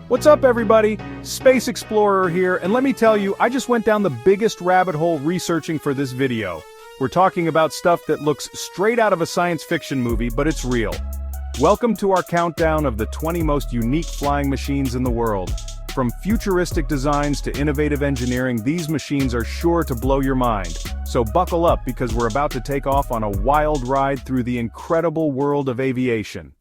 What's up everybody? Space Explorer here, and let me tell you, I just went down the biggest rabbit hole researching for this video. We're talking about stuff that looks straight out of a science fiction movie, but it's real. Welcome to our countdown of the 20 most unique flying machines in the world. From futuristic designs to innovative engineering, these machines are sure to blow your mind. So buckle up because we're about to take off on a wild ride through the incredible world of aviation.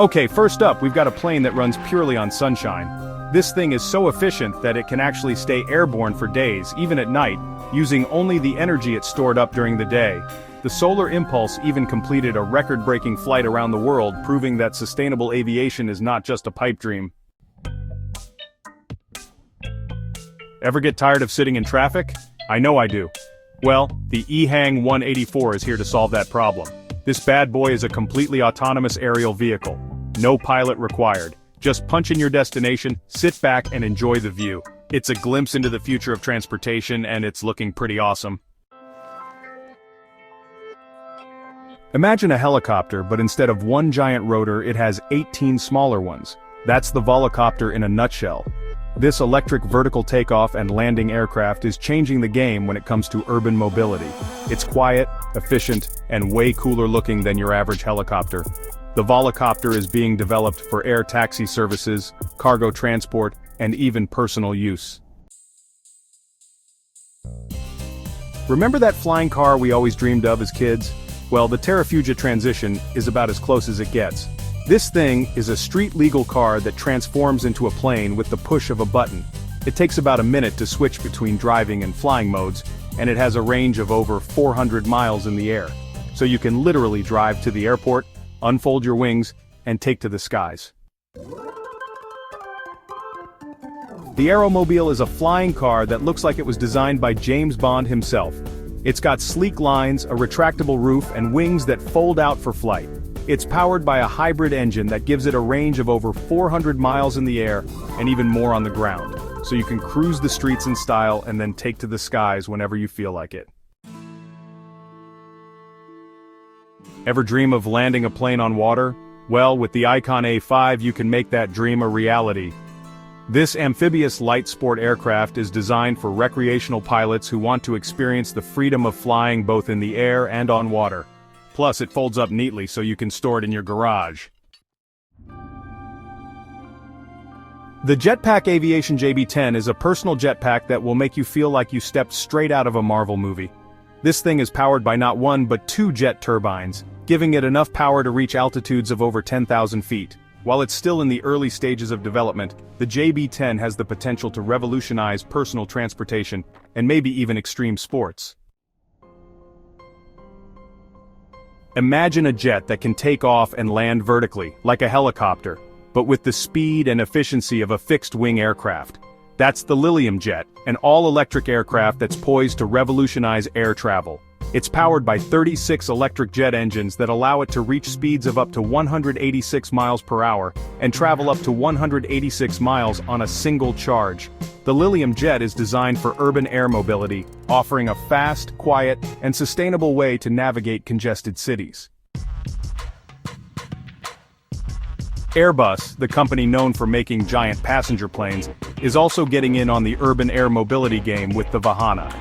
Okay, first up, we've got a plane that runs purely on sunshine. This thing is so efficient that it can actually stay airborne for days, even at night, using only the energy it stored up during the day. The Solar Impulse even completed a record-breaking flight around the world, proving that sustainable aviation is not just a pipe dream. Ever get tired of sitting in traffic? I know I do. Well, the EHang 184 is here to solve that problem. This bad boy is a completely autonomous aerial vehicle. No pilot required. Just punch in your destination, sit back, and enjoy the view. It's a glimpse into the future of transportation, and it's looking pretty awesome. Imagine a helicopter, but instead of one giant rotor, it has 18 smaller ones. That's the volocopter in a nutshell. This electric vertical takeoff and landing aircraft is changing the game when it comes to urban mobility. It's quiet, efficient, and way cooler looking than your average helicopter. The volocopter is being developed for air taxi services, cargo transport, and even personal use. Remember that flying car we always dreamed of as kids? Well, the Terrafugia Transition is about as close as it gets. This thing is a street-legal car that transforms into a plane with the push of a button. It takes about a minute to switch between driving and flying modes, and it has a range of over 400 miles in the air. So you can literally drive to the airport, unfold your wings, and take to the skies. The Aeromobile is a flying car that looks like it was designed by James Bond himself. It's got sleek lines, a retractable roof, and wings that fold out for flight. It's powered by a hybrid engine that gives it a range of over 400 miles in the air, and even more on the ground. So you can cruise the streets in style and then take to the skies whenever you feel like it. Ever dream of landing a plane on water? Well, with the Icon A5 you can make that dream a reality. This amphibious light sport aircraft is designed for recreational pilots who want to experience the freedom of flying both in the air and on water. Plus, it folds up neatly so you can store it in your garage. The Jetpack Aviation JB10 is a personal jetpack that will make you feel like you stepped straight out of a Marvel movie. This thing is powered by not one but two jet turbines, giving it enough power to reach altitudes of over 10,000 feet. While it's still in the early stages of development, the JB10 has the potential to revolutionize personal transportation, and maybe even extreme sports. Imagine a jet that can take off and land vertically, like a helicopter, but with the speed and efficiency of a fixed-wing aircraft. That's the Lilium jet, an all-electric aircraft that's poised to revolutionize air travel. It's powered by 36 electric jet engines that allow it to reach speeds of up to 186 miles per hour and travel up to 186 miles on a single charge. The Lilium jet is designed for urban air mobility, offering a fast, quiet, and sustainable way to navigate congested cities. Airbus, the company known for making giant passenger planes, is also getting in on the urban air mobility game with the Vahana.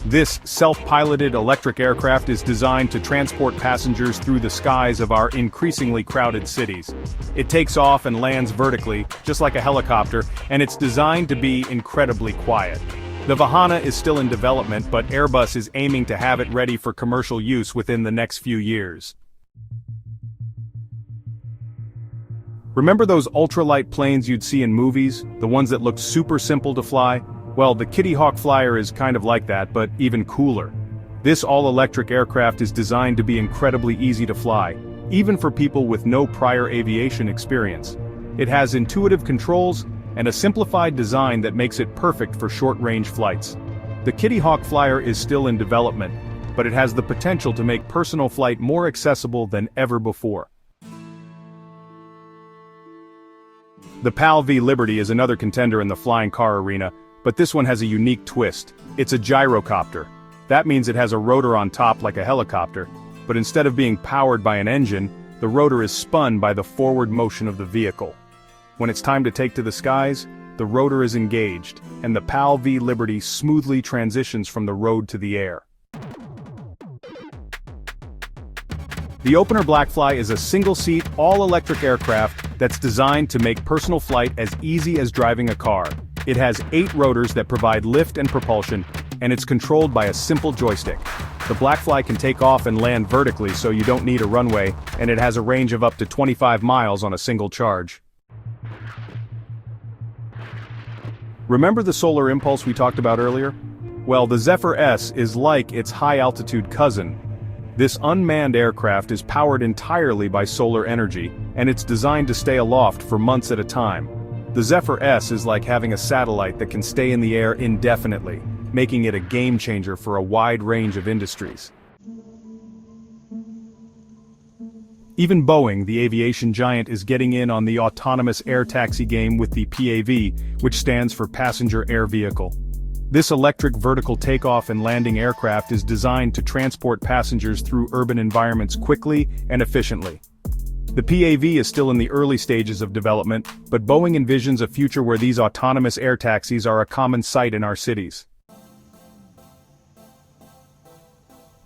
This self-piloted electric aircraft is designed to transport passengers through the skies of our increasingly crowded cities. It takes off and lands vertically, just like a helicopter, and it's designed to be incredibly quiet. The Vahana is still in development, but Airbus is aiming to have it ready for commercial use within the next few years. Remember those ultralight planes you'd see in movies, the ones that looked super simple to fly? Well, the Kitty Hawk Flyer is kind of like that, but even cooler. This all-electric aircraft is designed to be incredibly easy to fly, even for people with no prior aviation experience. It has intuitive controls and a simplified design that makes it perfect for short-range flights. The Kitty Hawk Flyer is still in development, but it has the potential to make personal flight more accessible than ever before. The PAL V Liberty is another contender in the flying car arena, but this one has a unique twist. It's a gyrocopter. That means it has a rotor on top like a helicopter, but instead of being powered by an engine, the rotor is spun by the forward motion of the vehicle. When it's time to take to the skies, the rotor is engaged, and the PAL V Liberty smoothly transitions from the road to the air. The Opener Blackfly is a single-seat, all-electric aircraft that's designed to make personal flight as easy as driving a car. It has 8 rotors that provide lift and propulsion, and it's controlled by a simple joystick. The Blackfly can take off and land vertically, so you don't need a runway, and it has a range of up to 25 miles on a single charge. Remember the Solar Impulse we talked about earlier? Well, the Zephyr S is like its high-altitude cousin. This unmanned aircraft is powered entirely by solar energy, and it's designed to stay aloft for months at a time. The Zephyr S is like having a satellite that can stay in the air indefinitely, making it a game-changer for a wide range of industries. Even Boeing, the aviation giant, is getting in on the autonomous air taxi game with the PAV, which stands for Passenger Air Vehicle. This electric vertical takeoff and landing aircraft is designed to transport passengers through urban environments quickly and efficiently. The PAV is still in the early stages of development, but Boeing envisions a future where these autonomous air taxis are a common sight in our cities.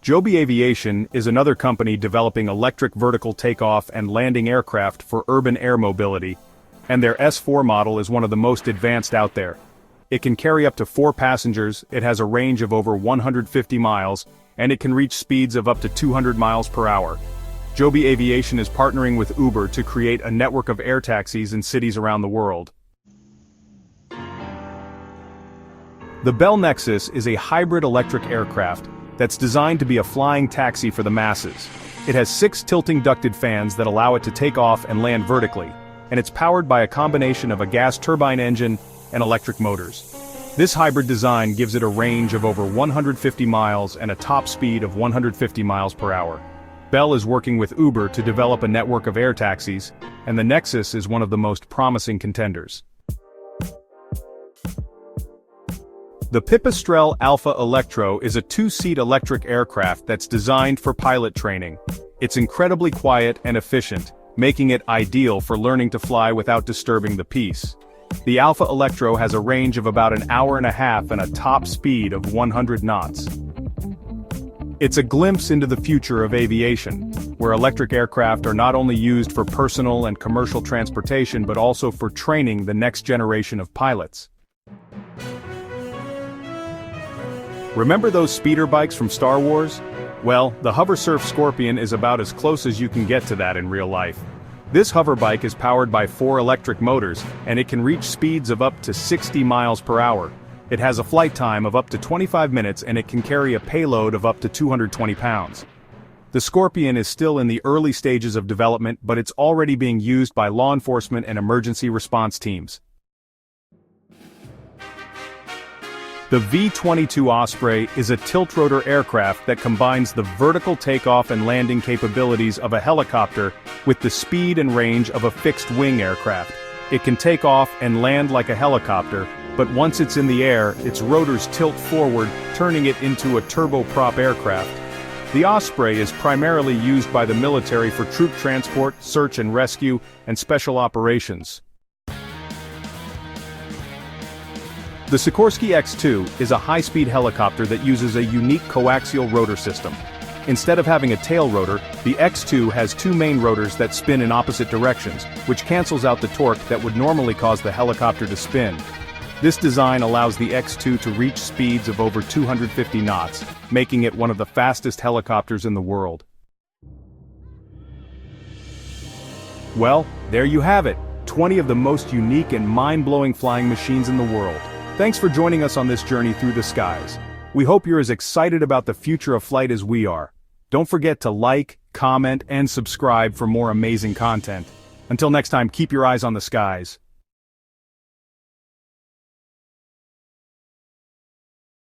Joby Aviation is another company developing electric vertical takeoff and landing aircraft for urban air mobility, and their S4 model is one of the most advanced out there. It can carry up to 4 passengers, it has a range of over 150 miles, and it can reach speeds of up to 200 miles per hour. Joby Aviation is partnering with Uber to create a network of air taxis in cities around the world. The Bell Nexus is a hybrid electric aircraft that's designed to be a flying taxi for the masses. It has 6 tilting ducted fans that allow it to take off and land vertically, and it's powered by a combination of a gas turbine engine and electric motors. This hybrid design gives it a range of over 150 miles and a top speed of 150 miles per hour. Bell is working with Uber to develop a network of air taxis, and the Nexus is one of the most promising contenders. The Pipistrel Alpha Electro is a 2-seat electric aircraft that's designed for pilot training. It's incredibly quiet and efficient, making it ideal for learning to fly without disturbing the peace. The Alpha Electro has a range of about an hour and a half and a top speed of 100 knots. It's a glimpse into the future of aviation, where electric aircraft are not only used for personal and commercial transportation but also for training the next generation of pilots. Remember those speeder bikes from Star Wars? Well, the Hoversurf Scorpion is about as close as you can get to that in real life. This hoverbike is powered by 4 electric motors, and it can reach speeds of up to 60 miles per hour. It has a flight time of up to 25 minutes and it can carry a payload of up to 220 pounds. The Scorpion is still in the early stages of development, but it's already being used by law enforcement and emergency response teams. The V-22 Osprey is a tiltrotor aircraft that combines the vertical takeoff and landing capabilities of a helicopter with the speed and range of a fixed-wing aircraft. It can take off and land like a helicopter, but once it's in the air, its rotors tilt forward, turning it into a turboprop aircraft. The Osprey is primarily used by the military for troop transport, search and rescue, and special operations. The Sikorsky X2 is a high-speed helicopter that uses a unique coaxial rotor system. Instead of having a tail rotor, the X2 has 2 main rotors that spin in opposite directions, which cancels out the torque that would normally cause the helicopter to spin. This design allows the X2 to reach speeds of over 250 knots, making it one of the fastest helicopters in the world. Well, there you have it, 20 of the most unique and mind-blowing flying machines in the world. Thanks for joining us on this journey through the skies. We hope you're as excited about the future of flight as we are. Don't forget to like, comment, and subscribe for more amazing content. Until next time, keep your eyes on the skies.